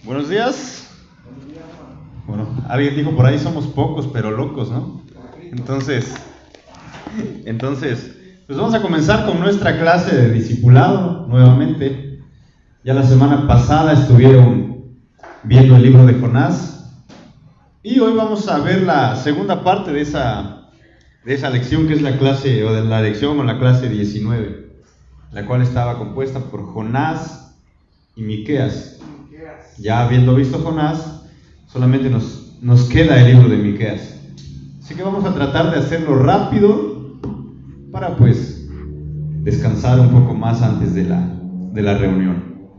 Buenos días. Bueno, alguien dijo por ahí somos pocos pero locos, ¿no? Entonces, pues vamos a comenzar con nuestra clase de discipulado nuevamente. Ya la semana pasada estuvieron viendo el libro de Jonás y hoy vamos a ver la segunda parte de esa lección, que es la clase o de la lección o la clase 19, la cual estaba compuesta por Jonás y Miqueas. Ya habiendo visto Jonás, solamente nos queda el libro de Miqueas. Así que vamos a tratar de hacerlo rápido para pues descansar un poco más antes de la reunión.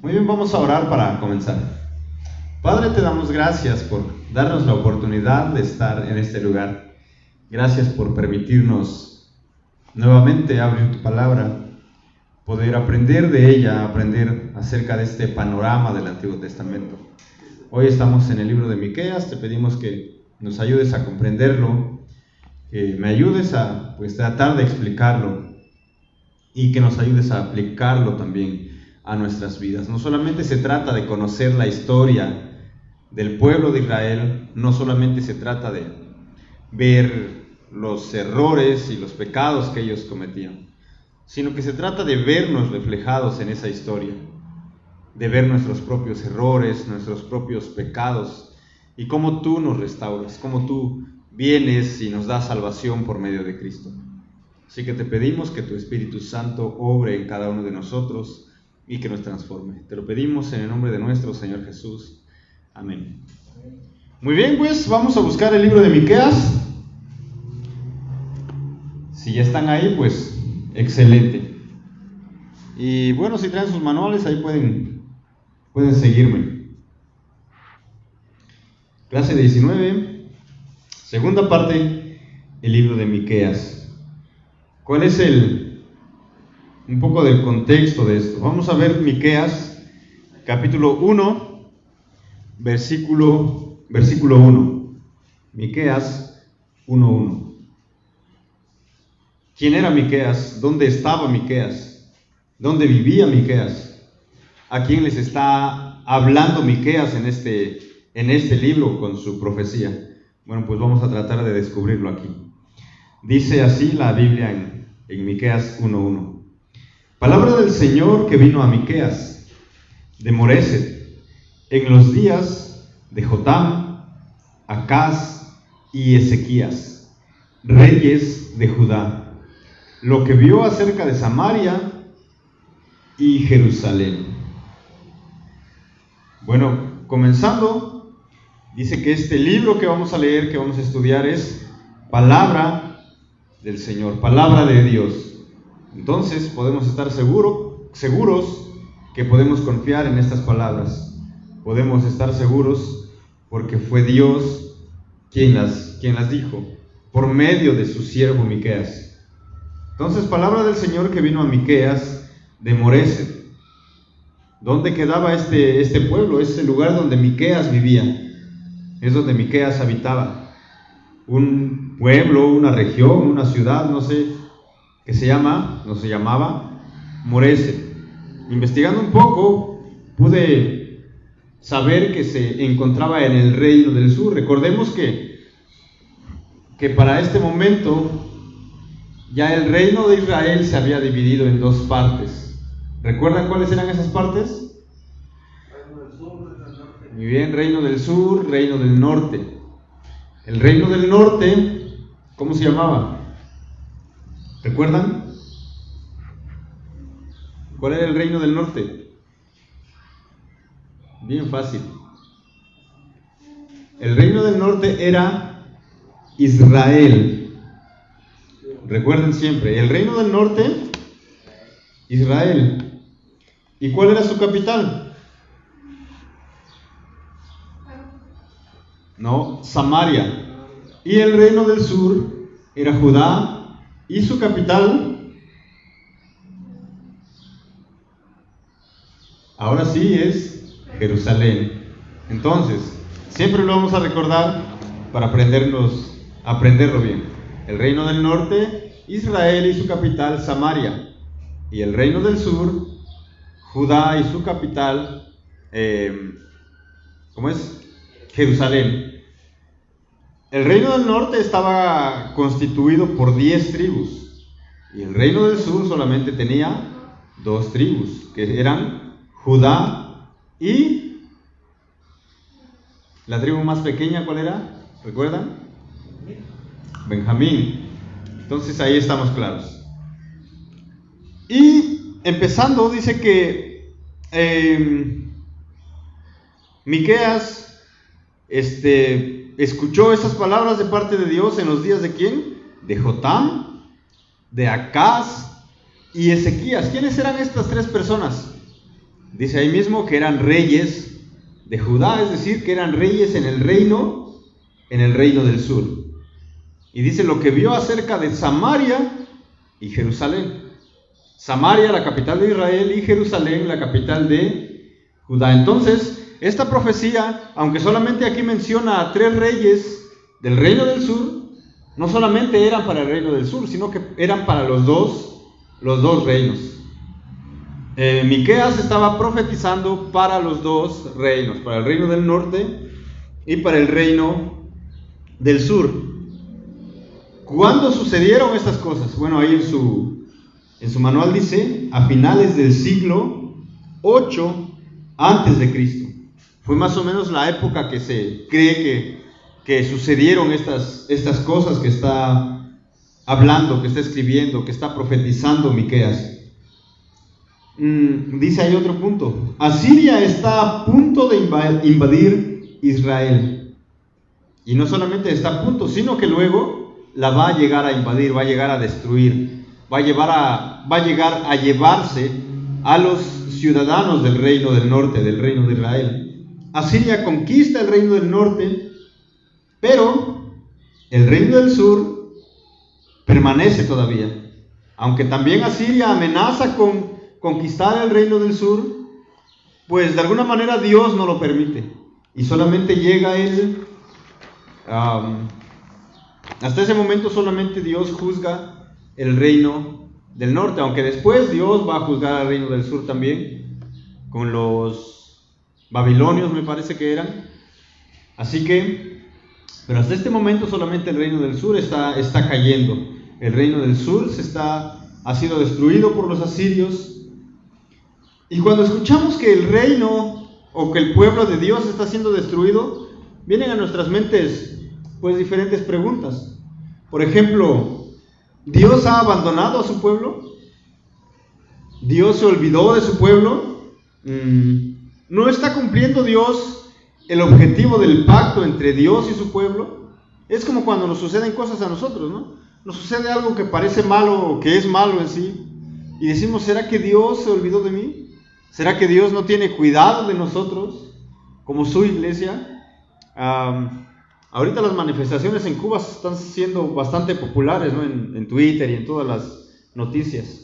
Muy bien, vamos a orar para comenzar. Padre, te damos gracias por darnos la oportunidad de estar en este lugar. Gracias por permitirnos nuevamente abrir tu palabra, poder aprender de ella, aprender acerca de este panorama del Antiguo Testamento. Hoy estamos en el libro de Miqueas. Te pedimos que nos ayudes a comprenderlo, que me ayudes a tratar de explicarlo y que nos ayudes a aplicarlo también a nuestras vidas. No solamente se trata de conocer la historia del pueblo de Israel, no solamente se trata de ver los errores y los pecados que ellos cometían, sino que se trata de vernos reflejados en esa historia, de ver nuestros propios errores, nuestros propios pecados, y cómo tú nos restauras, cómo tú vienes y nos das salvación por medio de Cristo. Así que te pedimos que tu Espíritu Santo obre en cada uno de nosotros y que nos transforme. Te lo pedimos en el nombre de nuestro Señor Jesús. Amén. Muy bien, pues vamos a buscar el libro de Miqueas. Si ya están ahí, pues excelente. Y bueno, si traen sus manuales, ahí pueden seguirme. Clase 19, segunda parte, el libro de Miqueas. ¿Cuál es un poco del contexto de esto? Vamos a ver Miqueas, capítulo 1, versículo 1. Miqueas 1:1. ¿Quién era Miqueas? ¿Dónde estaba Miqueas? ¿Dónde vivía Miqueas? ¿A quién les está hablando Miqueas en este libro con su profecía? Bueno, pues vamos a tratar de descubrirlo aquí. Dice así la Biblia en Miqueas 1:1. Palabra del Señor que vino a Miqueas de Moreset en los días de Jotam, Acaz y Ezequías, reyes de Judá, lo que vio acerca de Samaria y Jerusalén. Bueno, comenzando, dice que este libro que vamos a leer, que vamos a estudiar, es palabra del Señor, palabra de Dios. Entonces podemos estar seguros que podemos confiar en estas palabras. Podemos estar seguros porque fue Dios quien las dijo por medio de su siervo Miqueas. Entonces, palabra del Señor que vino a Miqueas de Moreset. ¿Dónde quedaba este pueblo? Es el lugar donde Miqueas vivía. Es donde Miqueas habitaba. Un pueblo, una región, una ciudad, no sé, que se llamaba Moreset. Investigando un poco, pude saber que se encontraba en el reino del sur. Recordemos que para este momento ya el reino de Israel se había dividido en dos partes. ¿Recuerdan cuáles eran esas partes? Reino del sur, reino del norte. Muy bien, reino del sur, reino del norte. El reino del norte, ¿cómo se llamaba? ¿Recuerdan? ¿Cuál era el reino del norte? Bien fácil. El reino del norte era Israel. Recuerden siempre, el reino del norte, Israel. ¿Y cuál era su capital? No, Samaria. Y el reino del sur era Judá. ¿Y su capital? Ahora sí es Jerusalén. Entonces, siempre lo vamos a recordar para aprenderlo bien. El reino del norte, Israel y su capital, Samaria. Y el reino del sur, Judá y su capital, ¿cómo es? Jerusalén. El reino del norte estaba constituido por 10 tribus y el reino del sur solamente tenía 2 tribus, que eran Judá y la tribu más pequeña, ¿cuál era? ¿Recuerdan? Benjamín. Entonces ahí estamos claros. Y empezando dice que Miqueas escuchó esas palabras de parte de Dios en los días de ¿quién? De Jotam, de Acaz y Ezequías. ¿Quiénes eran estas 3 personas? Dice ahí mismo que eran reyes de Judá, es decir, que eran reyes en el reino del sur. Y dice lo que vio acerca de Samaria y Jerusalén. Samaria, la capital de Israel, y Jerusalén, la capital de Judá. Entonces, esta profecía, aunque solamente aquí menciona a 3 reyes del reino del sur, no solamente eran para el reino del sur, sino que eran para los dos reinos. Miqueas estaba profetizando para los 2 reinos, para el reino del norte y para el reino del sur. ¿Cuándo sucedieron estas cosas? Bueno, ahí en su manual dice, a finales del siglo 8 antes de Cristo. Fue más o menos la época que se cree que sucedieron estas cosas que está hablando, que está escribiendo, que está profetizando Miqueas. Dice ahí otro punto. Asiria está a punto de invadir Israel. Y no solamente está a punto, sino que luego la va a llegar a invadir, va a llegar a destruir, va a llegar a llevarse a los ciudadanos del reino del norte, del reino de Israel. Asiria conquista el reino del norte, pero el reino del sur permanece todavía. Aunque también Asiria amenaza con conquistar el reino del sur, pues de alguna manera Dios no lo permite. Y solamente llega él, hasta ese momento solamente Dios juzga el reino del norte, aunque después Dios va a juzgar al reino del sur también, con los babilonios me parece que eran. Así que, pero hasta este momento solamente el reino del sur está cayendo. El reino del sur ha sido destruido por los asirios. Y cuando escuchamos que el reino o que el pueblo de Dios está siendo destruido, vienen a nuestras mentes pues diferentes preguntas. Por ejemplo, ¿Dios ha abandonado a su pueblo? ¿Dios se olvidó de su pueblo? ¿No está cumpliendo Dios el objetivo del pacto entre Dios y su pueblo? Es como cuando nos suceden cosas a nosotros, ¿no? Nos sucede algo que parece malo o que es malo en sí, y decimos, ¿será que Dios se olvidó de mí? ¿Será que Dios no tiene cuidado de nosotros como su iglesia? Ahorita las manifestaciones en Cuba están siendo bastante populares, ¿no? En Twitter y en todas las noticias.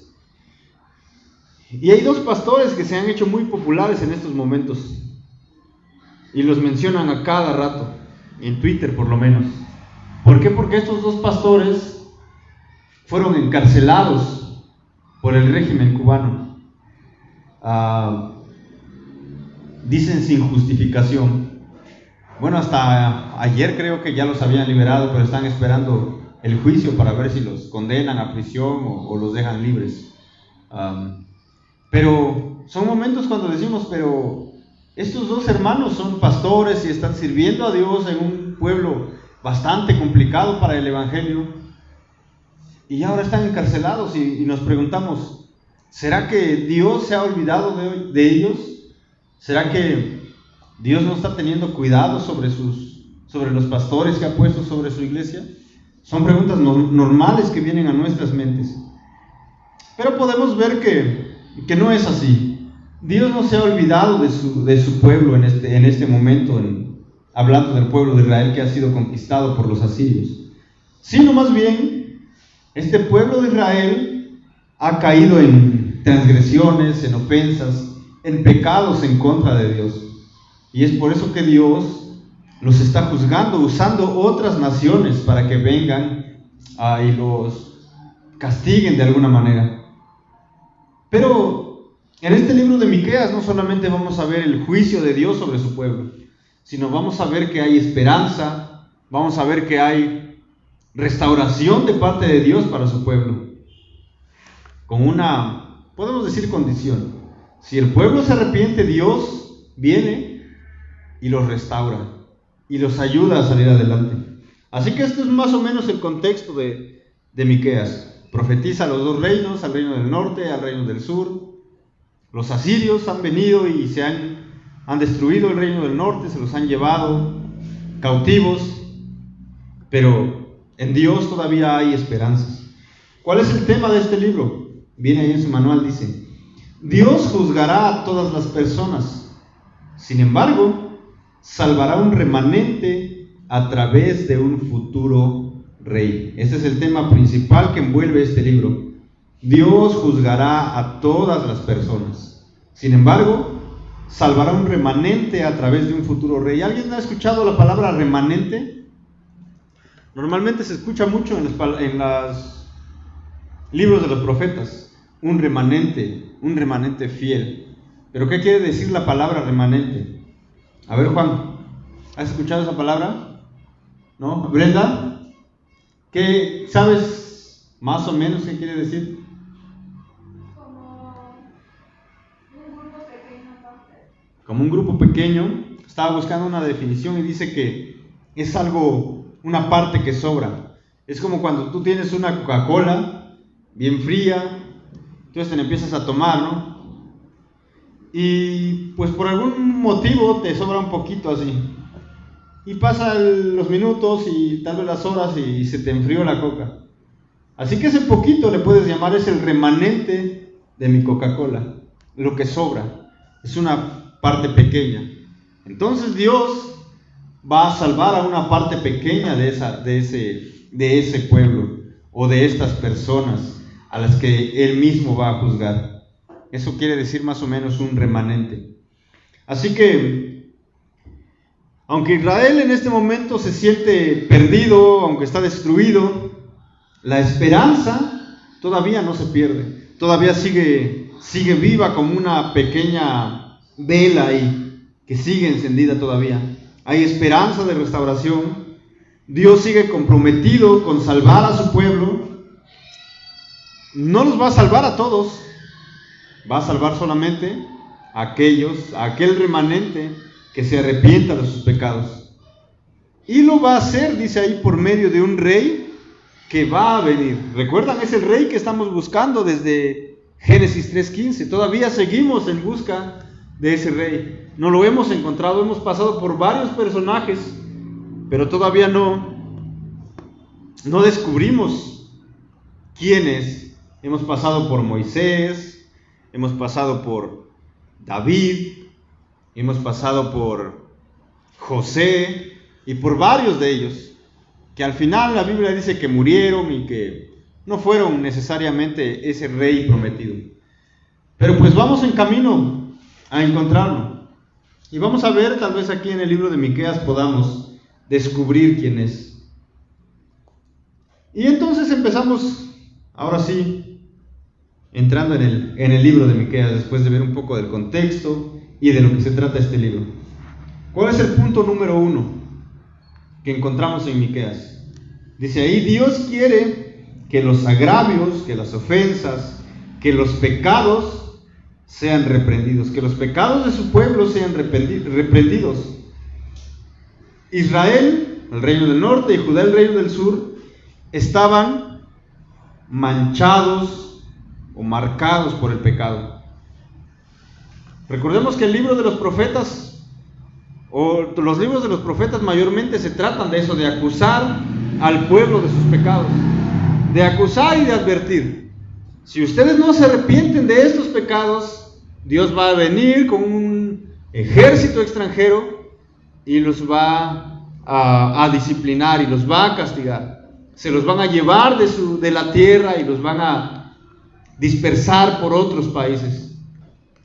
Y hay 2 pastores que se han hecho muy populares en estos momentos. Y los mencionan a cada rato, en Twitter por lo menos. ¿Por qué? Porque estos 2 pastores fueron encarcelados por el régimen cubano. Dicen sin justificación. Bueno, hasta ayer creo que ya los habían liberado, pero están esperando el juicio para ver si los condenan a prisión o los dejan libres. Pero son momentos cuando decimos, pero estos 2 hermanos son pastores y están sirviendo a Dios en un pueblo bastante complicado para el evangelio, y ahora están encarcelados y nos preguntamos, ¿será que Dios se ha olvidado de ellos? ¿Será que Dios no está teniendo cuidado sobre los pastores que ha puesto sobre su iglesia? Son preguntas normales que vienen a nuestras mentes. Pero podemos ver que no es así. Dios no se ha olvidado de su pueblo en este momento, hablando del pueblo de Israel que ha sido conquistado por los asirios. Sino más bien, este pueblo de Israel ha caído en transgresiones, en ofensas, en pecados en contra de Dios. Y es por eso que Dios los está juzgando, usando otras naciones para que vengan y los castiguen de alguna manera. Pero en este libro de Miqueas no solamente vamos a ver el juicio de Dios sobre su pueblo, sino vamos a ver que hay esperanza, vamos a ver que hay restauración de parte de Dios para su pueblo, con una, podemos decir, condición. Si el pueblo se arrepiente, Dios viene y los restaura y los ayuda a salir adelante. Así que este es más o menos el contexto de Miqueas. Profetiza a los dos reinos, al reino del norte, al reino del sur. Los asirios han venido y han destruido el reino del norte, se los han llevado cautivos, pero en Dios todavía hay esperanzas. ¿Cuál es el tema de este libro? Viene ahí en su manual, dice: Dios juzgará a todas las personas, sin embargo, salvará un remanente a través de un futuro rey. Este es el tema principal que envuelve este libro. Dios juzgará a todas las personas, sin embargo, salvará un remanente a través de un futuro rey. ¿Alguien ha escuchado la palabra remanente? Normalmente se escucha mucho en los libros de los profetas. Un remanente fiel. ¿Pero qué quiere decir la palabra remanente? A ver, Juan, ¿has escuchado esa palabra? ¿No? Brenda, ¿qué sabes más o menos qué quiere decir? Como un grupo pequeño. Estaba buscando una definición y dice que es algo, una parte que sobra. Es como cuando tú tienes una Coca-Cola bien fría, entonces te la empiezas a tomar, ¿no? Y pues por algún motivo te sobra un poquito así. Y pasan los minutos y tal vez las horas y se te enfrió la coca. Así que ese poquito le puedes llamar, es el remanente de mi Coca-Cola, lo que sobra. Es una parte pequeña. Entonces Dios va a salvar a una parte pequeña de ese pueblo o de estas personas a las que Él mismo va a juzgar. Eso quiere decir más o menos un remanente. Así que, aunque Israel en este momento se siente perdido, aunque está destruido, la esperanza todavía no se pierde. Todavía sigue viva como una pequeña vela ahí, que sigue encendida todavía. Hay esperanza de restauración. Dios sigue comprometido con salvar a su pueblo. No los va a salvar a todos, va a salvar solamente a aquel remanente que se arrepienta de sus pecados. Y lo va a hacer, dice ahí, por medio de un rey que va a venir. ¿Recuerdan? Es el rey que estamos buscando desde Génesis 3:15. Todavía seguimos en busca de ese rey. No lo hemos encontrado, hemos pasado por varios personajes, pero todavía no descubrimos quién es. Hemos pasado por Moisés, hemos pasado por David, hemos pasado por José y por varios de ellos, que al final la Biblia dice que murieron y que no fueron necesariamente ese rey prometido. Pero pues vamos en camino a encontrarlo. Y vamos a ver, tal vez aquí en el libro de Miqueas podamos descubrir quién es. Y entonces empezamos, ahora sí, entrando en el libro de Miqueas, después de ver un poco del contexto y de lo que se trata este libro. ¿Cuál es el punto número 1 que encontramos en Miqueas? Dice ahí: Dios quiere que los agravios, que las ofensas, que los pecados sean reprendidos, que los pecados de su pueblo sean reprendidos. Israel, el reino del norte, y Judá, el reino del sur, estaban manchados o marcados por el pecado. Recordemos que el libro de los profetas, o los libros de los profetas mayormente se tratan de eso, de acusar al pueblo de sus pecados, de acusar y de advertir. Si ustedes no se arrepienten de estos pecados, Dios va a venir con un ejército extranjero y los va a disciplinar y los va a castigar. Se los van a llevar de la tierra y los van a dispersar por otros países.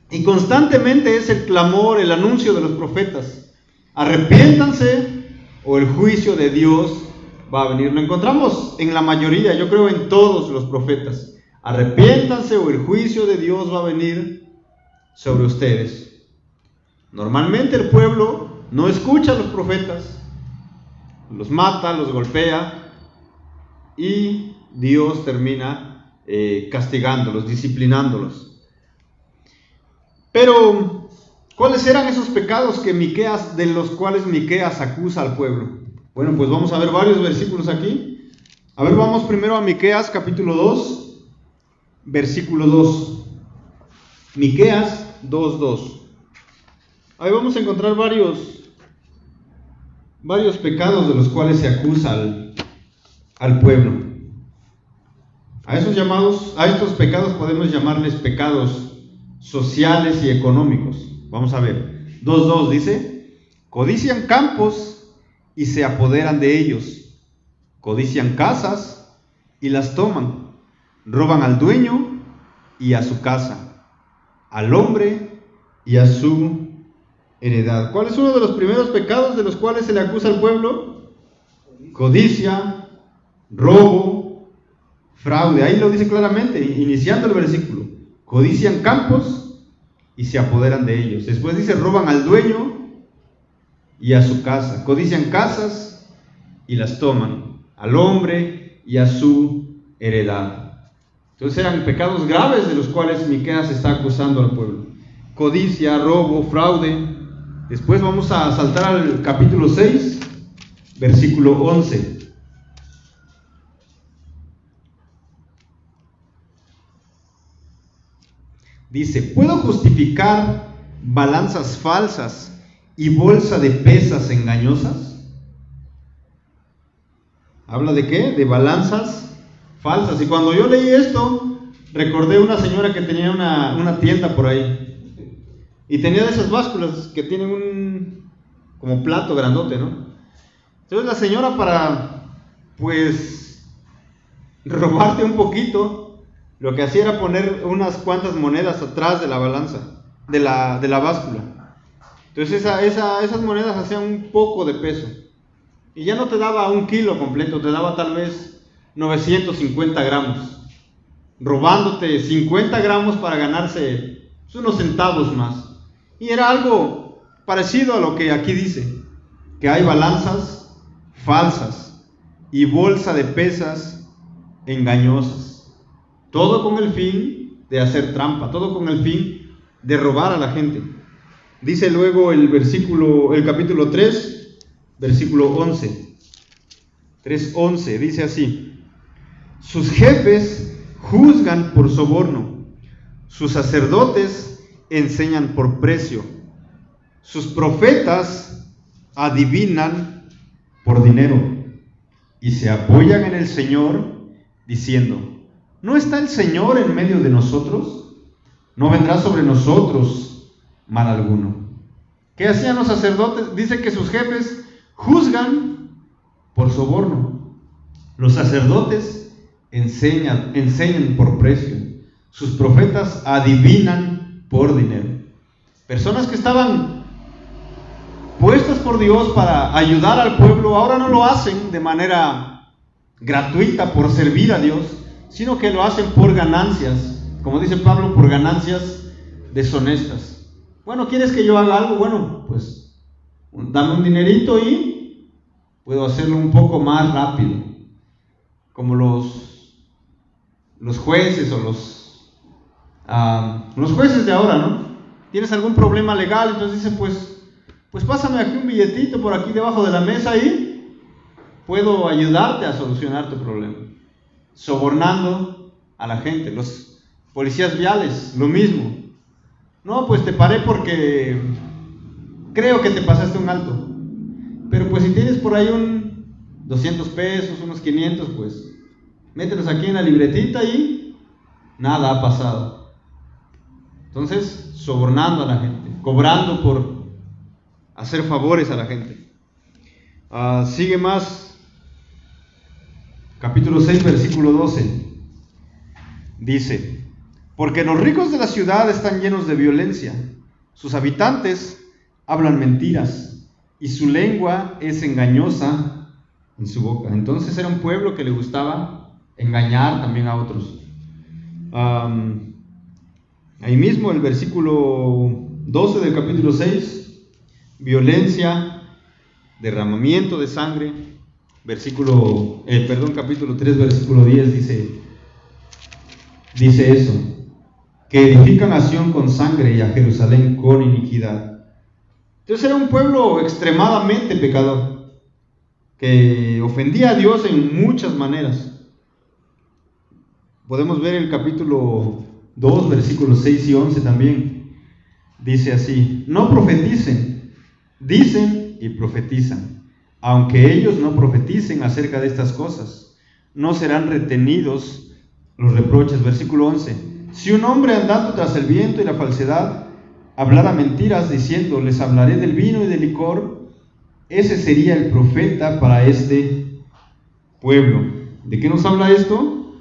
Y constantemente es el clamor, el anuncio de los profetas: arrepiéntanse o el juicio de Dios va a venir. Lo encontramos en la mayoría, yo creo en todos los profetas: arrepiéntanse o el juicio de Dios va a venir sobre ustedes. Normalmente el pueblo no escucha a los profetas, los mata, los golpea, y Dios termina castigándolos, disciplinándolos. Pero, ¿cuáles eran esos pecados de los cuales Miqueas acusa al pueblo? Bueno, pues vamos a ver varios versículos aquí. A ver, vamos primero a Miqueas capítulo 2, versículo 2. Miqueas 2:2. Ahí vamos a encontrar varios pecados de los cuales se acusa al pueblo. A estos pecados podemos llamarles pecados sociales y económicos. Vamos a ver. 2:2 dice: codician campos y se apoderan de ellos, codician casas y las toman, roban al dueño y a su casa, al hombre y a su heredad. ¿Cuál es uno de los primeros pecados de los cuales se le acusa al pueblo? Codicia, robo, fraude. Ahí lo dice claramente, iniciando el versículo. Codician campos y se apoderan de ellos. Después dice: roban al dueño y a su casa. Codician casas y las toman, al hombre y a su heredad. Entonces eran pecados graves de los cuales Miqueas está acusando al pueblo. Codicia, robo, fraude. Después vamos a saltar al capítulo 6, versículo 11. Dice: ¿puedo justificar balanzas falsas y bolsa de pesas engañosas? ¿Habla de qué? De balanzas falsas. Y cuando yo leí esto, recordé una señora que tenía una tienda por ahí. Y tenía de esas básculas que tienen un como plato grandote, ¿no? Entonces la señora, para pues robarte un poquito, lo que hacía era poner unas cuantas monedas atrás de la balanza, de la báscula. Entonces esas monedas hacían un poco de peso. Y ya no te daba 1 kilo completo, te daba tal vez 950 gramos. Robándote 50 gramos para ganarse unos centavos más. Y era algo parecido a lo que aquí dice, que hay balanzas falsas y bolsa de pesas engañosas. Todo con el fin de hacer trampa, todo con el fin de robar a la gente. Dice luego el capítulo 3, versículo 11. 3:11, dice así: sus jefes juzgan por soborno, sus sacerdotes enseñan por precio, sus profetas adivinan por dinero, y se apoyan en el Señor diciendo: ¿no está el Señor en medio de nosotros? No vendrá sobre nosotros mal alguno. ¿Qué hacían los sacerdotes? Dice que sus jefes juzgan por soborno, los sacerdotes enseñan por precio, sus profetas adivinan por dinero. Personas que estaban puestas por Dios para ayudar al pueblo, ahora no lo hacen de manera gratuita por servir a Dios, sino que lo hacen por ganancias, como dice Pablo, por ganancias deshonestas. Bueno, ¿quieres que yo haga algo? Bueno, pues dame un dinerito y puedo hacerlo un poco más rápido, como los jueces o los jueces de ahora, ¿no? Tienes algún problema legal, entonces dice, pues pásame aquí un billetito por aquí debajo de la mesa y puedo ayudarte a solucionar tu problema. Sobornando a la gente. Los policías viales, lo mismo. No, pues te paré porque creo que te pasaste un alto. Pero pues si tienes por ahí 200 pesos, unos 500, pues mételos aquí en la libretita y nada ha pasado. Entonces, sobornando a la gente, cobrando por hacer favores a la gente. Sigue más, capítulo 6, versículo 12. Dice: porque los ricos de la ciudad están llenos de violencia, sus habitantes hablan mentiras, y su lengua es engañosa en su boca. Entonces era un pueblo que le gustaba engañar también a otros. Ahí mismo el versículo 12 del capítulo 6 violencia, derramamiento de sangre. Capítulo 3, versículo 10 dice eso, que edifican a Sión con sangre y a Jerusalén con iniquidad. Entonces era un pueblo extremadamente pecador, que ofendía a Dios en muchas maneras. Podemos ver el capítulo 2, versículos 6 y 11 también. Dice así: no profeticen, dicen y profetizan, aunque ellos no profeticen acerca de estas cosas, no serán retenidos los reproches. Versículo 11: si un hombre andando tras el viento y la falsedad hablara mentiras diciendo, les hablaré del vino y del licor, ese sería el profeta para este pueblo. ¿De qué nos habla esto?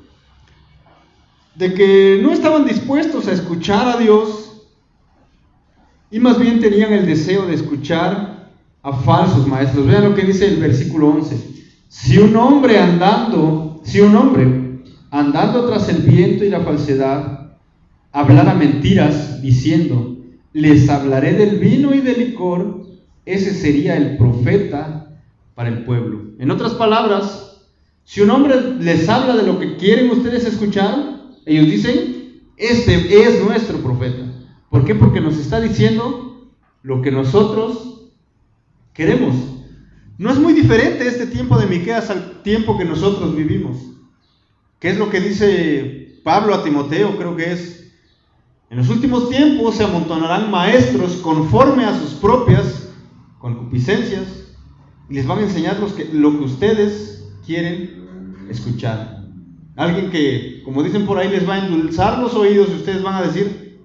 De que no estaban dispuestos a escuchar a Dios y más bien tenían el deseo de escuchar a falsos maestros. Vean lo que dice el versículo 11: si un hombre andando tras el viento y la falsedad hablara mentiras diciendo, les hablaré del vino y del licor, ese sería el profeta para el pueblo. En otras palabras, si un hombre les habla de lo que quieren ustedes escuchar, ellos dicen, este es nuestro profeta. ¿Por qué? Porque nos está diciendo lo que nosotros queremos. No es muy diferente este tiempo de Miqueas al tiempo que nosotros vivimos. ¿Qué es lo que dice Pablo a Timoteo? Creo que es: en los últimos tiempos se amontonarán maestros conforme a sus propias concupiscencias y les van a enseñar lo que ustedes quieren escuchar. Alguien que, como dicen por ahí, les va a endulzar los oídos y ustedes van a decir,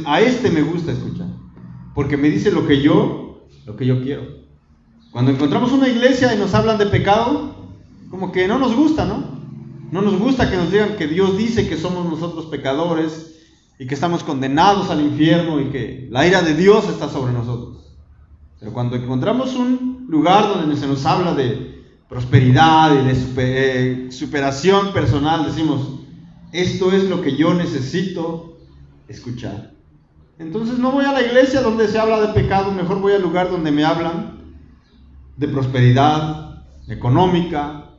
a este me gusta escuchar, porque me dice lo que yo quiero. Cuando encontramos una iglesia y nos hablan de pecado, como que no nos gusta, ¿no? No nos gusta que nos digan que Dios dice que somos nosotros pecadores y que estamos condenados al infierno y que la ira de Dios está sobre nosotros. Pero cuando encontramos un lugar donde se nos habla de prosperidad y de superación personal, decimos, esto es lo que yo necesito escuchar. Entonces no voy a la iglesia donde se habla de pecado, mejor voy al lugar donde me hablan de prosperidad económica,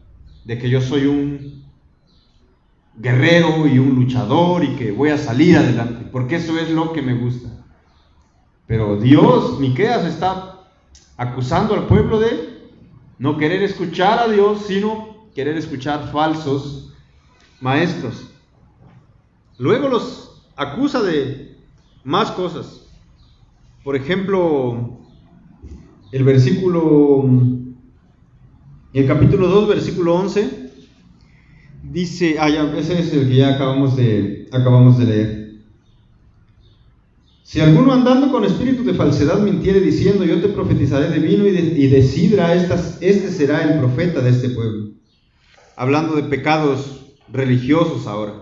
de que yo soy un guerrero y un luchador y que voy a salir adelante, porque eso es lo que me gusta. Pero Dios, Miqueas, está acusando al pueblo de no querer escuchar a Dios, sino querer escuchar falsos maestros. Luego los acusa de más cosas. Por ejemplo, el capítulo 2, versículo 11, dice, ese es el que ya acabamos de leer. Si alguno andando con espíritu de falsedad mintiere diciendo, yo te profetizaré de vino y de sidra, este será el profeta de este pueblo. Hablando de pecados religiosos ahora.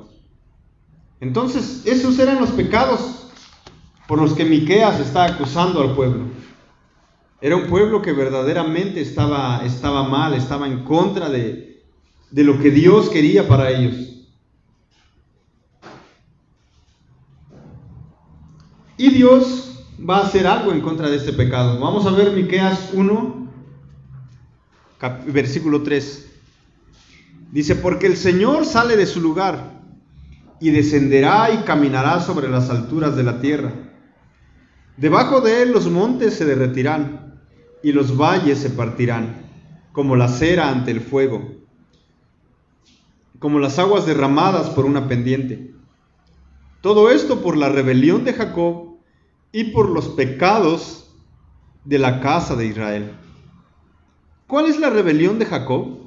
Entonces, esos eran los pecados por los que Miqueas está acusando al pueblo. Era un pueblo que verdaderamente estaba mal, estaba en contra de lo que Dios quería para ellos. Y Dios va a hacer algo en contra de este pecado. Vamos a ver Miqueas 1, versículo 3. Dice, porque el Señor sale de su lugar y descenderá y caminará sobre las alturas de la tierra. Debajo de él los montes se derretirán y los valles se partirán, como la cera ante el fuego, como las aguas derramadas por una pendiente. Todo esto por la rebelión de Jacob y por los pecados de la casa de Israel. ¿Cuál es la rebelión de Jacob?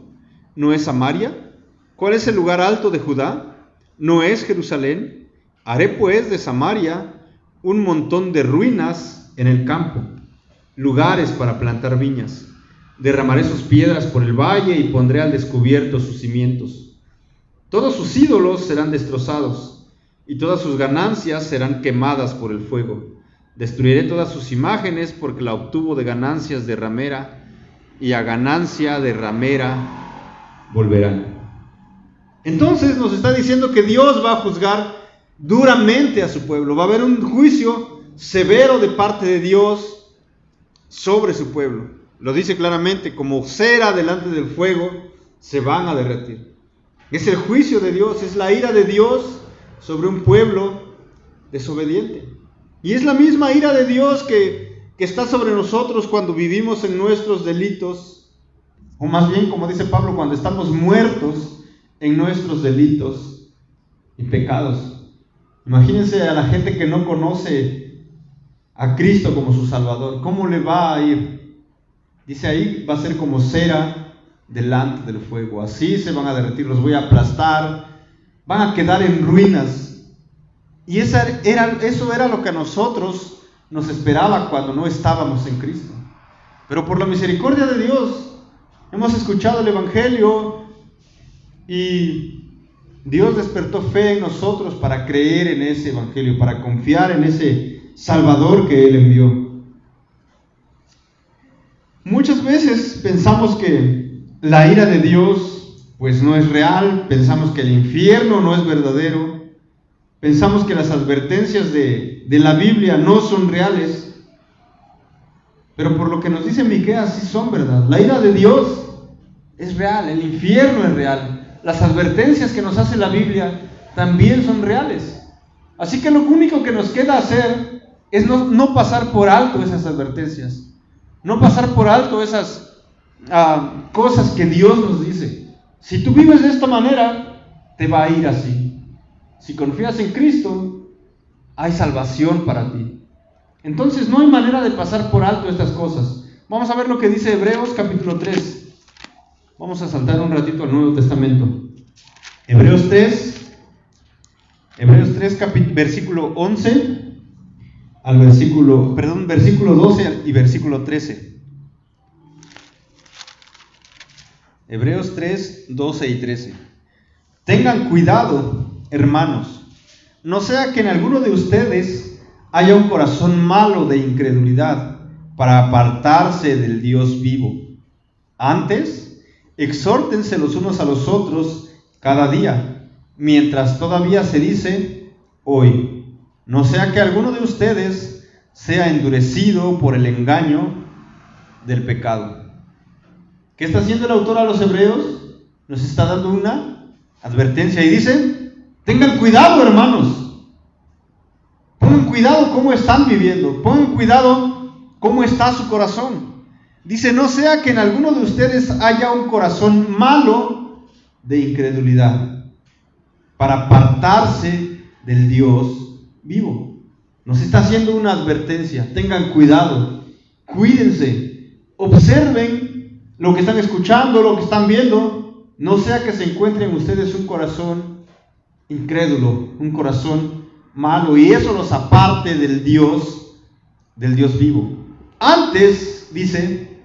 ¿No es Samaria? ¿Cuál es el lugar alto de Judá? ¿No es Jerusalén? Haré pues de Samaria un montón de ruinas en el campo, lugares para plantar viñas. Derramaré sus piedras por el valle y pondré al descubierto sus cimientos. Todos sus ídolos serán destrozados y todas sus ganancias serán quemadas por el fuego. Destruiré todas sus imágenes porque la obtuvo de ganancias de ramera y a ganancia de ramera volverán. Entonces nos está diciendo que Dios va a juzgar duramente a su pueblo. Va a haber un juicio severo de parte de Dios sobre su pueblo. Lo dice claramente, como cera delante del fuego, se van a derretir. Es el juicio de Dios, es la ira de Dios sobre un pueblo desobediente. Y es la misma ira de Dios que está sobre nosotros cuando vivimos en nuestros delitos, o más bien, como dice Pablo, cuando estamos muertos en nuestros delitos y pecados. Imagínense a la gente que no conoce a Cristo como su Salvador, ¿cómo le va a ir? Dice ahí, va a ser como cera delante del fuego, así se van a derretir, los voy a aplastar, van a quedar en ruinas. Y eso era lo que a nosotros nos esperaba cuando no estábamos en Cristo. Pero por la misericordia de Dios, hemos escuchado el Evangelio y Dios despertó fe en nosotros para creer en ese Evangelio, para confiar en ese Salvador que Él envió. Muchas veces pensamos que la ira de Dios pues no es real, pensamos que el infierno no es verdadero, pensamos que las advertencias de la Biblia no son reales, pero por lo que nos dice Miqueas sí son verdad. La ira de Dios es real, el infierno es real, las advertencias que nos hace la Biblia también son reales. Así que lo único que nos queda hacer es no pasar por alto esas advertencias, no pasar por alto esas cosas que Dios nos dice. Si tú vives de esta manera, te va a ir así. Si confías en Cristo, hay salvación para ti. Entonces no hay manera de pasar por alto estas cosas. Vamos a ver lo que dice Hebreos capítulo 3. Vamos a saltar un ratito al Nuevo Testamento. Hebreos 3, versículo 11 al versículo 12 y versículo 13. Hebreos 3, 12 y 13. Tengan cuidado, hermanos, no sea que en alguno de ustedes haya un corazón malo de incredulidad para apartarse del Dios vivo. Antes, exhórtense los unos a los otros cada día, mientras todavía se dice hoy, no sea que alguno de ustedes sea endurecido por el engaño del pecado. ¿Qué está haciendo el autor a los hebreos? Nos está dando una advertencia y dice, tengan cuidado, hermanos, pongan cuidado cómo están viviendo, pongan cuidado cómo está su corazón. Dice, no sea que en alguno de ustedes haya un corazón malo de incredulidad para apartarse del Dios vivo. Nos está haciendo una advertencia, tengan cuidado, cuídense, observen lo que están escuchando, lo que están viendo, no sea que se encuentren ustedes un corazón incrédulo, un corazón malo, y eso los aparte del Dios vivo. Antes, dice,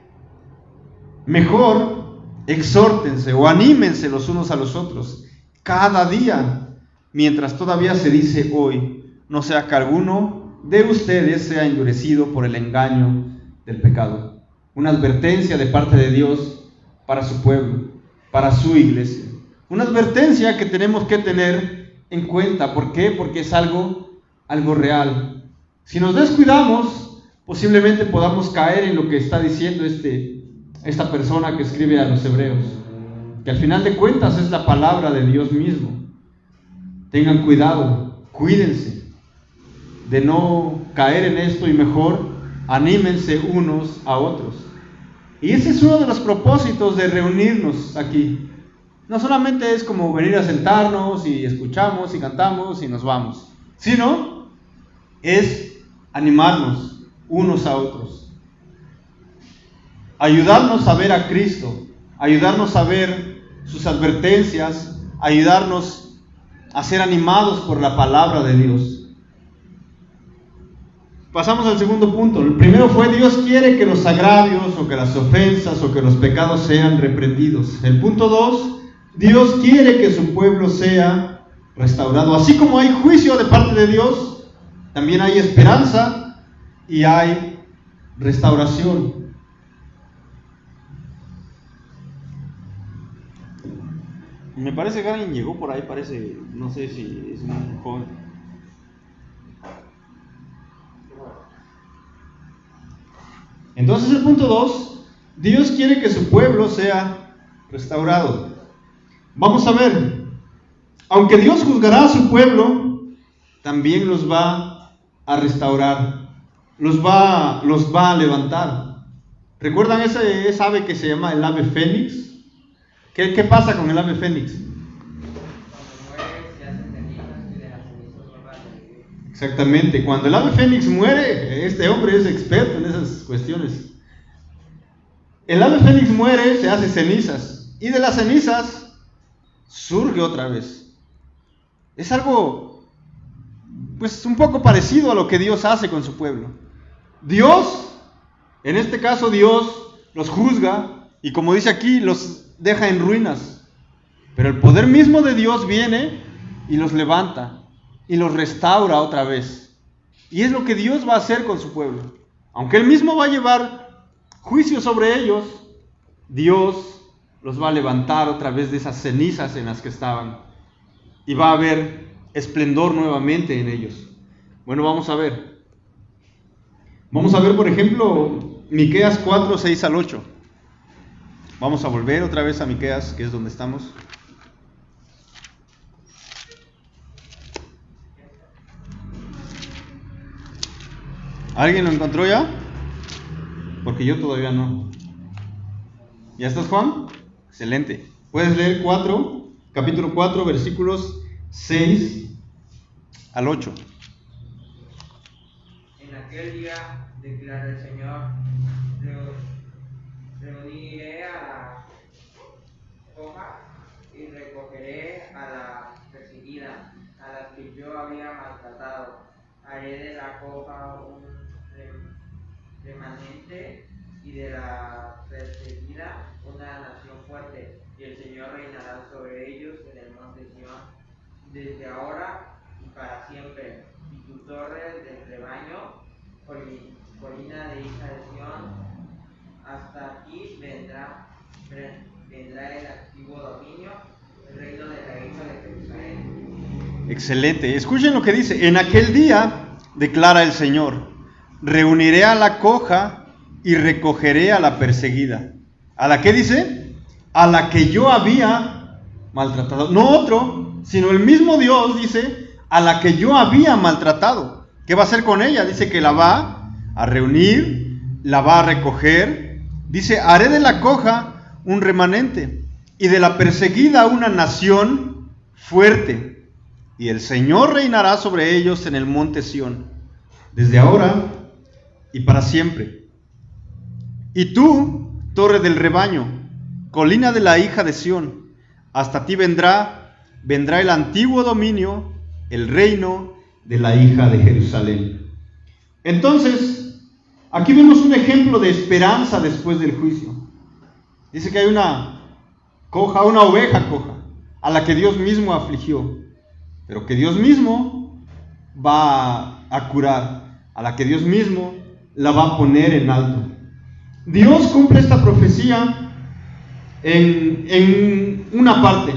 mejor exhórtense o anímense los unos a los otros cada día, mientras todavía se dice hoy, no sea que alguno de ustedes sea endurecido por el engaño del pecado. Una advertencia de parte de Dios para su pueblo, para su iglesia. Una advertencia que tenemos que tener en cuenta. ¿Por qué? Porque es algo real. Si nos descuidamos, posiblemente podamos caer en lo que está diciendo esta persona que escribe a los hebreos, que al final de cuentas es la palabra de Dios mismo. Tengan cuidado, cuídense de no caer en esto y mejor anímense unos a otros. Y ese es uno de los propósitos de reunirnos aquí. No solamente es como venir a sentarnos y escuchamos y cantamos y nos vamos, sino es animarnos unos a otros, ayudarnos a ver a Cristo, ayudarnos a ver sus advertencias, ayudarnos a ser animados por la palabra de Dios. Pasamos al segundo punto. El primero fue: Dios quiere que los agravios o que las ofensas o que los pecados sean reprendidos. El punto 2, Dios quiere que su pueblo sea restaurado. Así como hay juicio de parte de Dios, también hay esperanza y hay restauración. Me parece que alguien llegó por ahí, no sé si es un joven. Entonces el punto 2, Dios quiere que su pueblo sea restaurado. Vamos a ver, aunque Dios juzgará a su pueblo, también los va a restaurar, los va a levantar. ¿Recuerdan esa ave que se llama el ave fénix? ¿Qué pasa con el ave fénix? Exactamente, cuando el ave fénix muere, este hombre es experto en esas cuestiones. El ave fénix muere, se hace cenizas, y de las cenizas surge otra vez. Es algo, pues, un poco parecido a lo que Dios hace con su pueblo. Dios, en este caso Dios, los juzga, y como dice aquí, los deja en ruinas. Pero el poder mismo de Dios viene y los levanta y los restaura otra vez. Y es lo que Dios va a hacer con su pueblo. Aunque Él mismo va a llevar juicio sobre ellos, Dios los va a levantar otra vez de esas cenizas en las que estaban. Y va a haber esplendor nuevamente en ellos. Bueno, vamos a ver. Vamos a ver, por ejemplo, Miqueas 4, 6 al 8. Vamos a volver otra vez a Miqueas, que es donde estamos. ¿Alguien lo encontró ya? Porque yo todavía no. ¿Ya estás, Juan? Excelente. Puedes leer capítulo 4, versículos 6 al 8. En aquel día, declara el Señor, reuniré a la coja y recogeré a la perseguida, a las que yo había maltratado. Haré de la coja un remanente y de la perseguida una nación fuerte, y el Señor reinará sobre ellos en el monte Sión, desde ahora y para siempre. Y tu torre del rebaño, colina de hija de Sión, hasta aquí vendrá el antiguo dominio, el reino de la hija de Jerusalén. Excelente. Escuchen lo que dice. En aquel día, declara el Señor, reuniré a la coja y recogeré a la perseguida. ¿A la qué dice? A la que yo había maltratado. No otro, sino el mismo Dios dice, a la que yo había maltratado. ¿Qué va a hacer con ella? Dice que la va a reunir, la va a recoger. Dice, haré de la coja un remanente y de la perseguida una nación fuerte. Y el Señor reinará sobre ellos en el monte Sión, desde ahora y para siempre. Y tú, torre del rebaño, colina de la hija de Sión, hasta ti vendrá el antiguo dominio, el reino de la hija de Jerusalén. Entonces, aquí vemos un ejemplo de esperanza después del juicio. Dice que hay una oveja coja, a la que Dios mismo afligió, pero que Dios mismo va a curar, a la que Dios mismo la va a poner en alto. Dios cumple esta profecía en una parte,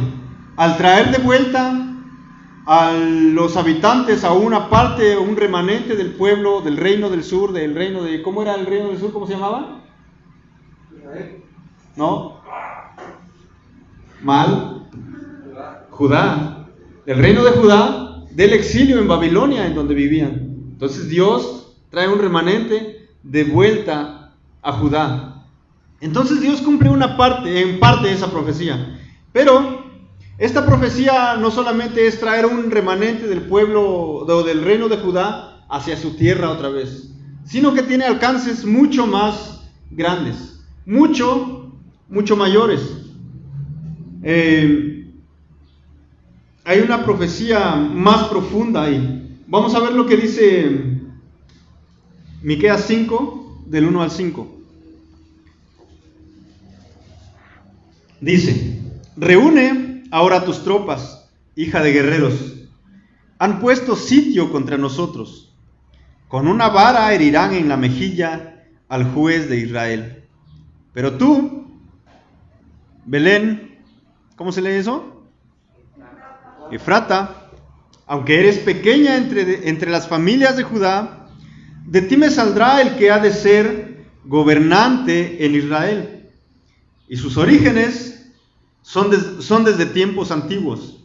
al traer de vuelta a los habitantes a una parte, un remanente del pueblo, del reino del sur, del reino de... ¿Cómo era el reino del sur? ¿Cómo se llamaba? ¿No? Mal. Judá. El reino de Judá, del exilio en Babilonia, en donde vivían. Entonces Dios trae un remanente de vuelta a Judá. Entonces Dios cumple en parte esa profecía. Pero esta profecía no solamente es traer un remanente del pueblo o del reino de Judá hacia su tierra otra vez, sino que tiene alcances mucho más grandes, mucho mayores. Hay una profecía más profunda ahí. Vamos a ver lo que dice Miqueas 5, del 1 al 5. Dice: reúne ahora tus tropas, hija de guerreros. Han puesto sitio contra nosotros. Con una vara herirán en la mejilla al juez de Israel. Pero tú, Belén, ¿cómo se lee eso? Efrata, aunque eres pequeña entre las familias de Judá, de ti me saldrá el que ha de ser gobernante en Israel. Y sus orígenes son desde tiempos antiguos,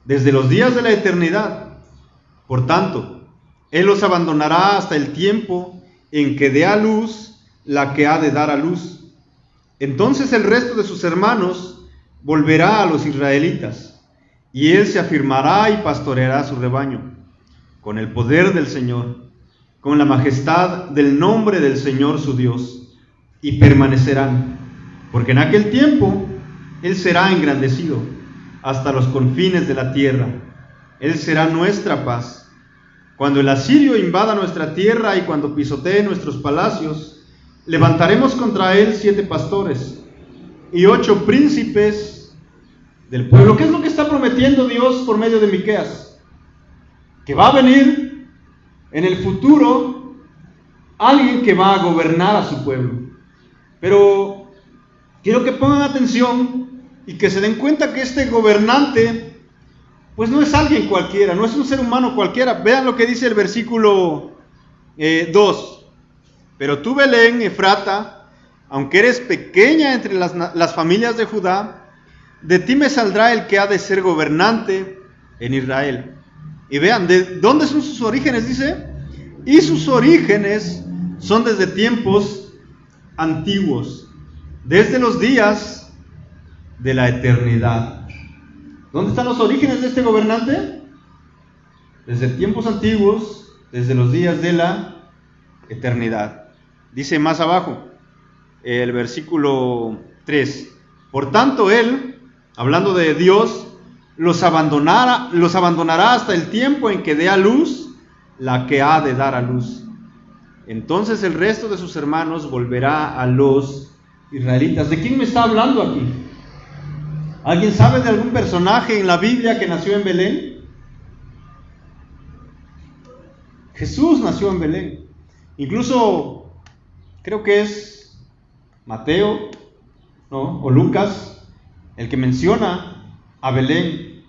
desde los días de la eternidad. Por tanto, Él los abandonará hasta el tiempo en que dé a luz la que ha de dar a luz. Entonces el resto de sus hermanos volverá a los israelitas, y Él se afirmará y pastoreará su rebaño, con el poder del Señor, con la majestad del nombre del Señor su Dios, y permanecerán, porque en aquel tiempo Él será engrandecido hasta los confines de la tierra. Él será nuestra paz. Cuando el asirio invada nuestra tierra y cuando pisotee nuestros palacios, levantaremos contra él 7 pastores y 8 príncipes del pueblo. ¿Qué es lo que está prometiendo Dios por medio de Miqueas? Que va a venir en el futuro alguien que va a gobernar a su pueblo. Pero quiero que pongan atención y que se den cuenta que este gobernante pues no es alguien cualquiera, no es un ser humano cualquiera. Vean lo que dice el versículo 2. Pero tú, Belén, Efrata, aunque eres pequeña entre las familias de Judá, de ti me saldrá el que ha de ser gobernante en Israel. Y vean, ¿de dónde son sus orígenes? Dice, y sus orígenes son desde tiempos antiguos, desde los días de la eternidad. ¿Dónde están los orígenes de este gobernante? Desde tiempos antiguos, desde los días de la eternidad. Dice más abajo, el versículo 3, por tanto Él, hablando de Dios, los abandonará hasta el tiempo en que dé a luz la que ha de dar a luz. Entonces el resto de sus hermanos volverá a los israelitas. ¿De quién me está hablando aquí? ¿Alguien sabe de algún personaje en la Biblia que nació en Belén? Jesús nació en Belén. Incluso creo que es Mateo, ¿no? O Lucas el que menciona a Belén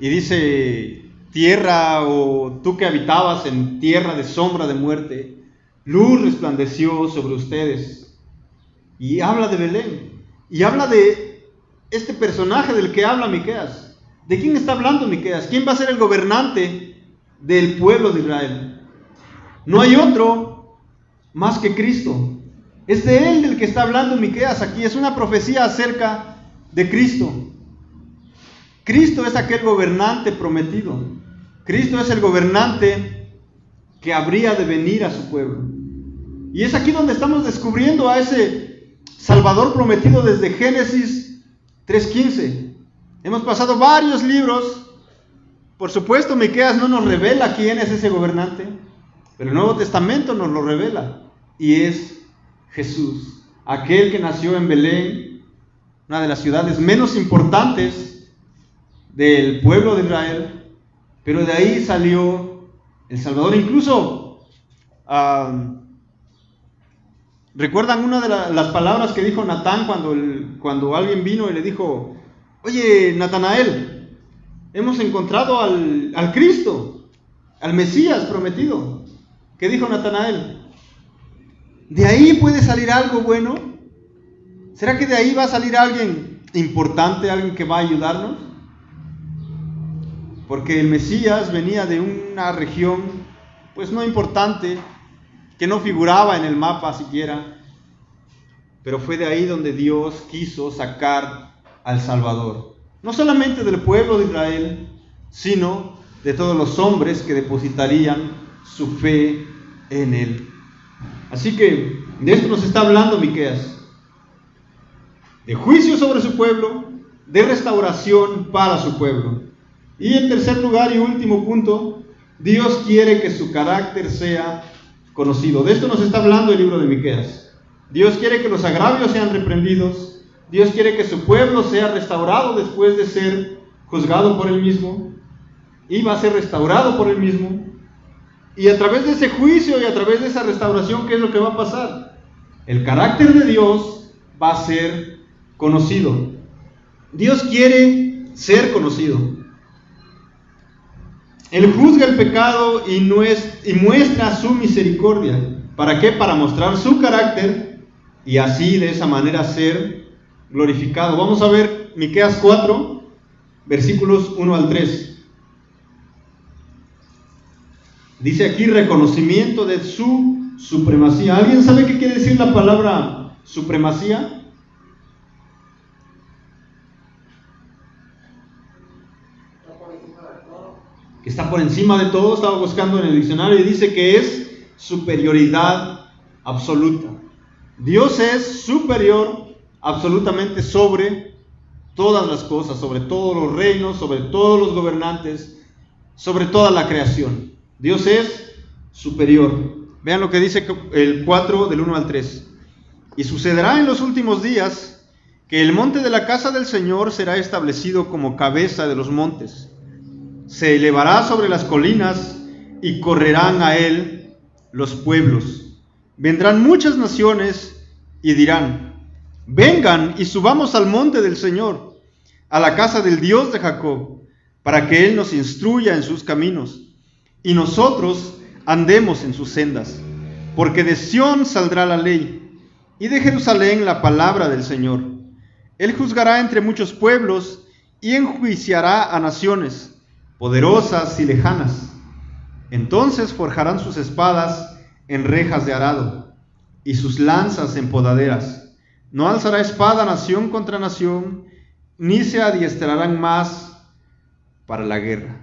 y dice, tierra, o tú que habitabas en tierra de sombra de muerte, luz resplandeció sobre ustedes. Y habla de Belén, y habla de este personaje del que habla Miqueas. ¿De quién está hablando Miqueas? ¿Quién va a ser el gobernante del pueblo de Israel? No hay otro más que Cristo. Es de Él del que está hablando Miqueas aquí. Es una profecía acerca de Cristo. Cristo es aquel gobernante prometido. Cristo es el gobernante que habría de venir a su pueblo. Y es aquí donde estamos descubriendo a ese Salvador prometido desde Génesis 3:15. Hemos pasado varios libros. Por supuesto, Miqueas no nos revela quién es ese gobernante, pero el Nuevo Testamento nos lo revela, y es Jesús, aquel que nació en Belén, una de las ciudades menos importantes del pueblo de Israel, pero de ahí salió el Salvador. Incluso, ¿recuerdan una de las palabras que dijo Natán cuando alguien vino y le dijo, oye, Natanael, hemos encontrado al Cristo, al Mesías prometido? ¿Qué dijo Natanael? ¿De ahí puede salir algo bueno? ¿Será que de ahí va a salir alguien importante, alguien que va a ayudarnos? Porque el Mesías venía de una región, pues no importante, que no figuraba en el mapa siquiera, pero fue de ahí donde Dios quiso sacar al Salvador. No solamente del pueblo de Israel, sino de todos los hombres que depositarían su fe en Él. Así que de esto nos está hablando Miqueas, de juicio sobre su pueblo, de restauración para su pueblo. Y en tercer lugar y último punto, Dios quiere que su carácter sea conocido. De esto nos está hablando el libro de Miqueas. Dios quiere que los agravios sean reprendidos. Dios quiere que su pueblo sea restaurado después de ser juzgado por Él mismo. Y va a ser restaurado por Él mismo. Y a través de ese juicio y a través de esa restauración, ¿qué es lo que va a pasar? El carácter de Dios va a ser conocido. Dios quiere ser conocido. Él juzga el pecado y muestra su misericordia ¿Para qué? Para mostrar su carácter y así de esa manera ser glorificado. Vamos a ver Miqueas 4, versículos 1 al 3. Dice aquí reconocimiento de su supremacía. ¿Alguien sabe qué quiere decir la palabra supremacía? Que está por encima de todo. Estaba buscando en el diccionario y dice que es superioridad absoluta. Dios es superior absolutamente sobre todas las cosas, sobre todos los reinos, sobre todos los gobernantes, sobre toda la creación. Dios es superior. Vean lo que dice el 4 del 1 al 3. Y sucederá en los últimos días que el monte de la casa del Señor será establecido como cabeza de los montes. Se elevará sobre las colinas y correrán a él los pueblos. Vendrán muchas naciones y dirán: vengan y subamos al monte del Señor, a la casa del Dios de Jacob, para que él nos instruya en sus caminos y nosotros andemos en sus sendas. Porque de Sión saldrá la ley y de Jerusalén la palabra del Señor. Él juzgará entre muchos pueblos y enjuiciará a naciones poderosas y lejanas. Entonces forjarán sus espadas en rejas de arado y sus lanzas en podaderas. No alzará espada nación contra nación, ni se adiestrarán más para la guerra.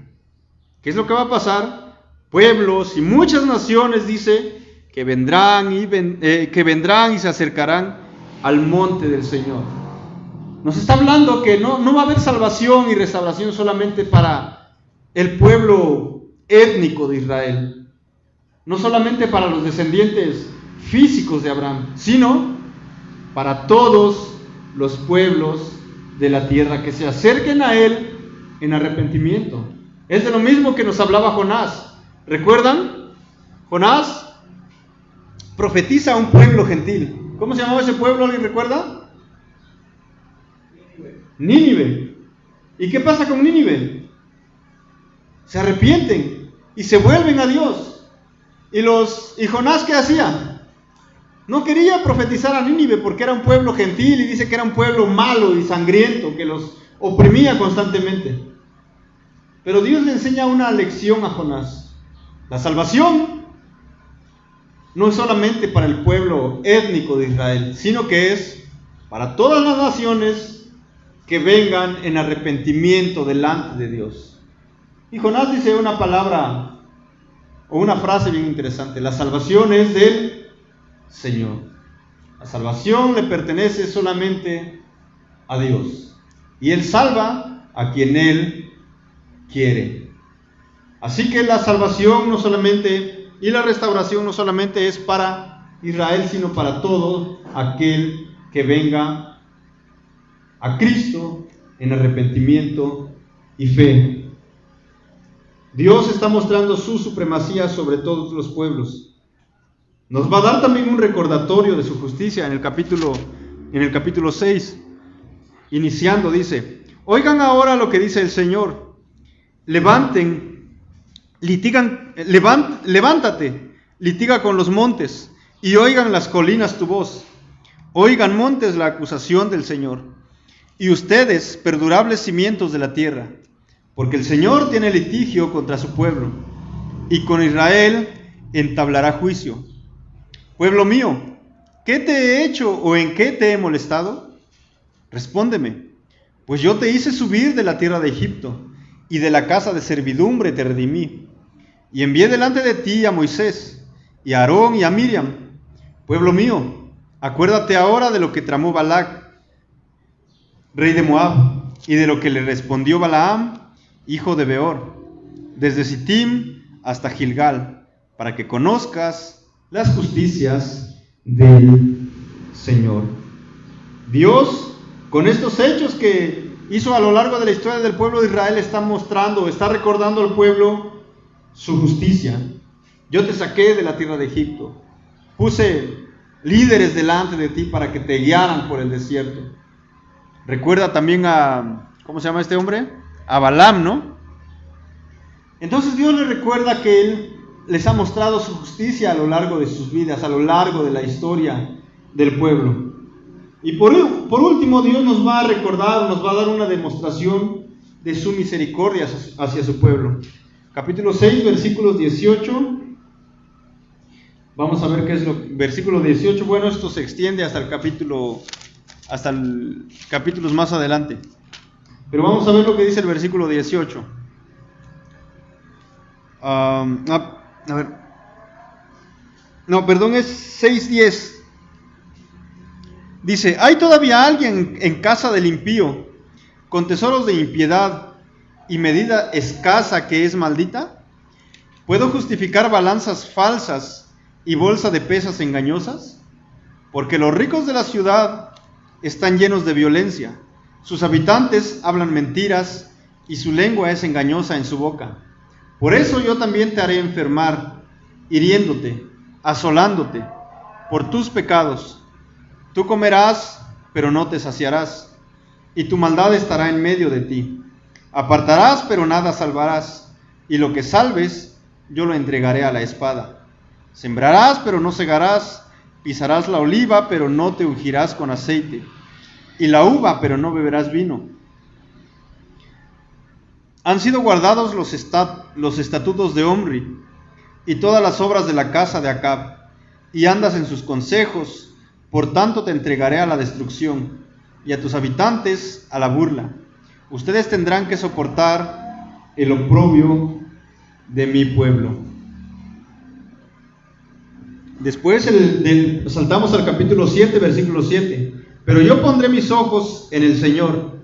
¿Qué es lo que va a pasar? Pueblos y muchas naciones, dice, que vendrán y se acercarán al monte del Señor. Nos está hablando que no va a haber salvación y restauración solamente para el pueblo étnico de Israel, no solamente para los descendientes físicos de Abraham, sino para todos los pueblos de la tierra que se acerquen a él en arrepentimiento. Es de lo mismo que nos hablaba Jonás. ¿Recuerdan? Jonás profetiza a un pueblo gentil. ¿Cómo se llamaba ese pueblo? ¿Alguien recuerda? Nínive. ¿Y qué pasa con Nínive? Se arrepienten y se vuelven a Dios. ¿Y Jonás qué hacía? No quería profetizar a Nínive porque era un pueblo gentil y dice que era un pueblo malo y sangriento que los oprimía constantemente. Pero Dios le enseña una lección a Jonás. La salvación no es solamente para el pueblo étnico de Israel, sino que es para todas las naciones que vengan en arrepentimiento delante de Dios. Y Jonás dice una palabra o una frase bien interesante: la salvación es del Señor. La salvación le pertenece solamente a Dios. Y Él salva a quien Él quiere. Así que la salvación no solamente, y la restauración no solamente es para Israel, sino para todo aquel que venga a Cristo en arrepentimiento y fe. Dios está mostrando su supremacía sobre todos los pueblos. Nos va a dar también un recordatorio de su justicia en el capítulo 6. Iniciando dice: oigan ahora lo que dice el Señor. Levántate, litiga con los montes, y oigan las colinas tu voz. Oigan montes la acusación del Señor, y ustedes perdurables cimientos de la tierra. Porque el Señor tiene litigio contra su pueblo, y con Israel entablará juicio. Pueblo mío, ¿qué te he hecho o en qué te he molestado? Respóndeme, pues yo te hice subir de la tierra de Egipto, y de la casa de servidumbre te redimí, y envié delante de ti a Moisés, y a Aarón y a Miriam. Pueblo mío, acuérdate ahora de lo que tramó Balac, rey de Moab, y de lo que le respondió Balaam, hijo de Beor, desde Sittim hasta Gilgal, para que conozcas las justicias del Señor. Dios, con estos hechos que hizo a lo largo de la historia del pueblo de Israel, está mostrando, está recordando al pueblo su justicia. Yo te saqué de la tierra de Egipto, puse líderes delante de ti para que te guiaran por el desierto. Recuerda también a, ¿cómo se llama este hombre? A Balaam, ¿no? Entonces Dios le recuerda que Él les ha mostrado su justicia a lo largo de sus vidas, a lo largo de la historia del pueblo. Y por último, Dios nos va a recordar, nos va a dar una demostración de su misericordia hacia su pueblo. Capítulo 6, versículos 18. Vamos a ver qué es versículo 18. Bueno, esto se extiende hasta el capítulos más adelante. Pero vamos a ver lo que dice el versículo 18. Es 6:10. Dice: ¿hay todavía alguien en casa del impío, con tesoros de impiedad y medida escasa que es maldita? ¿Puedo justificar balanzas falsas y bolsa de pesas engañosas? Porque los ricos de la ciudad están llenos de violencia, sus habitantes hablan mentiras y su lengua es engañosa en su boca. Por eso yo también te haré enfermar, hiriéndote, asolándote, por tus pecados. Tú comerás, pero no te saciarás, y tu maldad estará en medio de ti. Apartarás, pero nada salvarás, y lo que salves, yo lo entregaré a la espada. Sembrarás, pero no segarás, pisarás la oliva, pero no te ungirás con aceite, y la uva, pero no beberás vino. Han sido guardados los estatutos de Omri, y todas las obras de la casa de Acab, y andas en sus consejos. Por tanto te entregaré a la destrucción, y a tus habitantes a la burla. Ustedes tendrán que soportar el oprobio de mi pueblo. Después saltamos al capítulo 7, versículo 7. Pero yo pondré mis ojos en el Señor,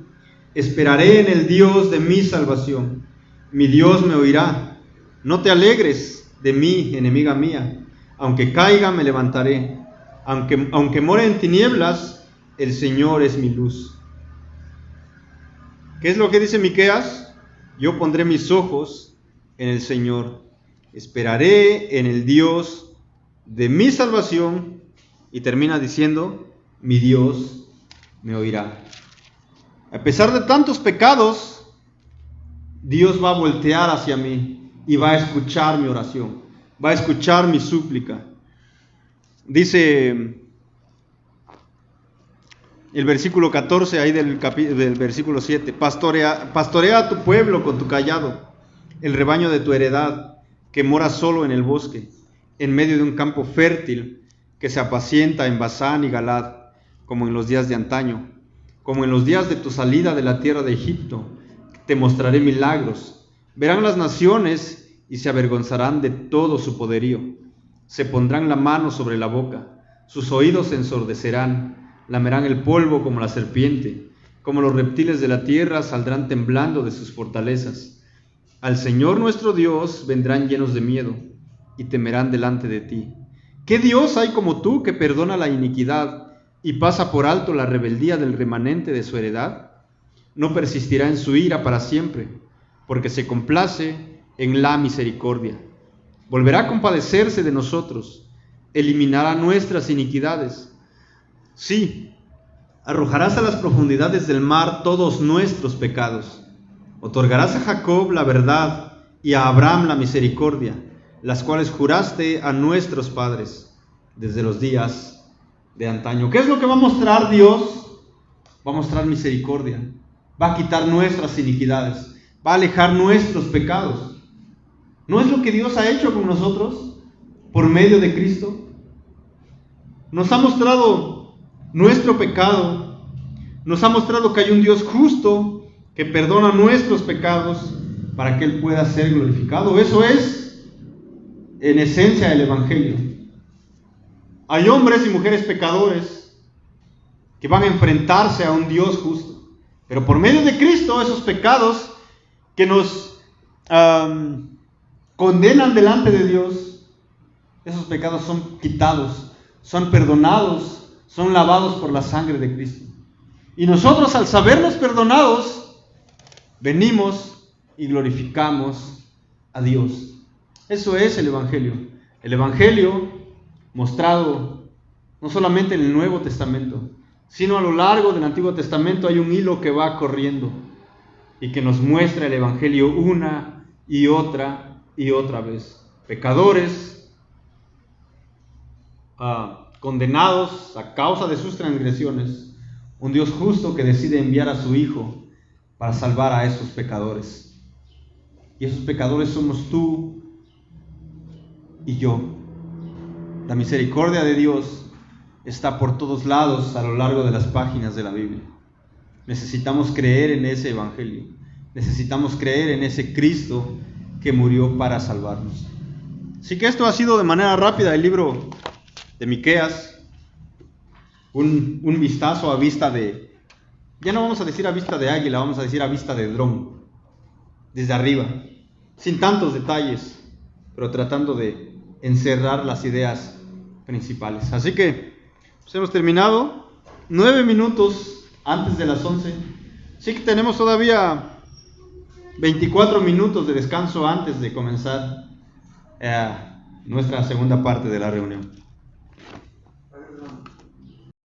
esperaré en el Dios de mi salvación. Mi Dios me oirá. No te alegres de mí, enemiga mía. Aunque caiga, me levantaré. Aunque more en tinieblas, el Señor es mi luz. ¿Qué es lo que dice Miqueas? Yo pondré mis ojos en el Señor, esperaré en el Dios de mi salvación, y termina diciendo: mi Dios me oirá. A pesar de tantos pecados, Dios va a voltear hacia mí y va a escuchar mi oración, va a escuchar mi súplica. Dice el versículo 14 ahí del versículo 7: pastorea a tu pueblo con tu cayado, el rebaño de tu heredad, que mora solo en el bosque, en medio de un campo fértil, que se apacienta en Basán y Galad, como en los días de antaño, como en los días de tu salida de la tierra de Egipto. Te mostraré milagros. Verán las naciones y se avergonzarán de todo su poderío. Se pondrán la mano sobre la boca, sus oídos se ensordecerán, lamerán el polvo como la serpiente, como los reptiles de la tierra saldrán temblando de sus fortalezas. Al Señor nuestro Dios vendrán llenos de miedo y temerán delante de ti. ¿Qué Dios hay como tú, que perdona la iniquidad y pasa por alto la rebeldía del remanente de su heredad? No persistirá en su ira para siempre, porque se complace en la misericordia. Volverá a compadecerse de nosotros, eliminará nuestras iniquidades. Sí, arrojarás a las profundidades del mar todos nuestros pecados. Otorgarás a Jacob la verdad y a Abraham la misericordia, las cuales juraste a nuestros padres desde los días de antaño. ¿Qué es lo que va a mostrar Dios? Va a mostrar misericordia, va a quitar nuestras iniquidades, va a alejar nuestros pecados. ¿No es lo que Dios ha hecho con nosotros por medio de Cristo? Nos ha mostrado nuestro pecado, nos ha mostrado que hay un Dios justo que perdona nuestros pecados para que Él pueda ser glorificado. Eso es, en esencia, el Evangelio. Hay hombres y mujeres pecadores que van a enfrentarse a un Dios justo, pero por medio de Cristo, esos pecados que nos condenan delante de Dios, esos pecados son quitados, son perdonados, son lavados por la sangre de Cristo. Y nosotros, al sabernos perdonados, venimos y glorificamos a Dios. Eso es el Evangelio. El Evangelio mostrado no solamente en el Nuevo Testamento, sino a lo largo del Antiguo Testamento hay un hilo que va corriendo y que nos muestra el Evangelio una y otra vez. pecadores, condenados a causa de sus transgresiones, un Dios justo que decide enviar a su Hijo para salvar a esos pecadores. Y esos pecadores somos tú y yo. La misericordia de Dios está por todos lados a lo largo de las páginas de la Biblia. Necesitamos creer en ese Evangelio. Necesitamos creer en ese Cristo que murió para salvarnos. Así que esto ha sido de manera rápida el libro de Miqueas. Un vistazo a vista de, ya no vamos a decir a vista de águila, vamos a decir a vista de dron, desde arriba, sin tantos detalles, pero tratando de encerrar las ideas principales. Así que pues hemos terminado 9 minutos antes de las 11. Así que tenemos todavía 24 minutos de descanso antes de comenzar nuestra segunda parte de la reunión.